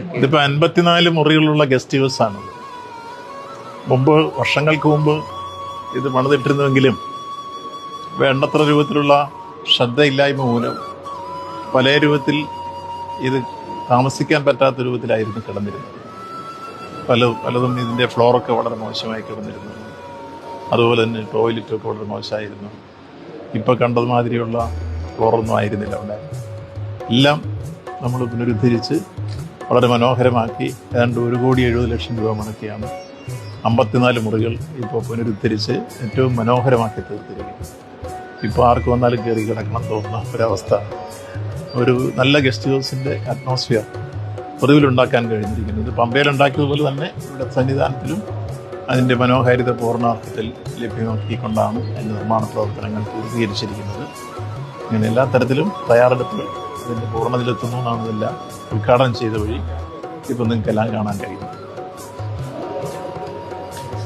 ഇതിപ്പോൾ 54 മുറികളുള്ള ഗസ്റ്റ് ഹൗസാണ്. മുമ്പ് വർഷങ്ങൾക്ക് മുമ്പ് ഇത് പണിതിട്ടിരുന്നുവെങ്കിലും വേണ്ടത്ര രൂപത്തിലുള്ള ശ്രദ്ധയില്ലായ്മ മൂലം പല രൂപത്തിൽ ഇത് താമസിക്കാൻ പറ്റാത്ത രൂപത്തിലായിരുന്നു കിടന്നിരുന്നത്. പലതും ഇതിൻ്റെ ഫ്ലോറൊക്കെ വളരെ മോശമായി കിടന്നിരുന്നു. അതുപോലെ തന്നെ ടോയ്ലറ്റൊക്കെ വളരെ മോശമായിരുന്നു. ഇപ്പോൾ കണ്ടതുമാതിരിയുള്ള ഫ്ലോറൊന്നും ആയിരുന്നില്ല അവിടെ. എല്ലാം നമ്മൾ പുനരുദ്ധരിച്ച് വളരെ മനോഹരമാക്കി ഏതാണ്ട് 1,70,00,000 രൂപ മുടക്കിയാണ് 54 മുറികൾ ഇപ്പോൾ പുനരുദ്ധരിച്ച് ഏറ്റവും മനോഹരമാക്കി തീർത്തിരിക്കുന്നത്. ഇപ്പോൾ ആർക്ക് വന്നാലും കയറി കിടക്കണം തോന്നുന്ന ഒരവസ്ഥ. ഒരു നല്ല ഗസ്റ്റ് ഹൗസിൻ്റെ അറ്റ്മോസ്ഫിയർ പൊതുവിലുണ്ടാക്കാൻ കഴിഞ്ഞിരിക്കുന്നത് പമ്പയിലുണ്ടാക്കിയതുപോലെ തന്നെ ഇവിടെ സന്നിധാനത്തിലും അതിൻ്റെ മനോഹാരിത പൂർണ്ണാർത്ഥത്തിൽ ലഭ്യമാക്കിക്കൊണ്ടാണ് അതിൻ്റെ നിർമ്മാണ പ്രവർത്തനങ്ങൾ പൂർത്തീകരിച്ചിരിക്കുന്നത്. ഇങ്ങനെ എല്ലാ തരത്തിലും തയ്യാറെടുപ്പുകൾ അതിൻ്റെ പൂർണ്ണതയിലെത്തുന്നു എന്നാണ് ഇതെല്ലാം ഉദ്ഘാടനം ചെയ്ത വഴി ഇപ്പോൾ നിങ്ങൾക്കെല്ലാം കാണാൻ കഴിയും.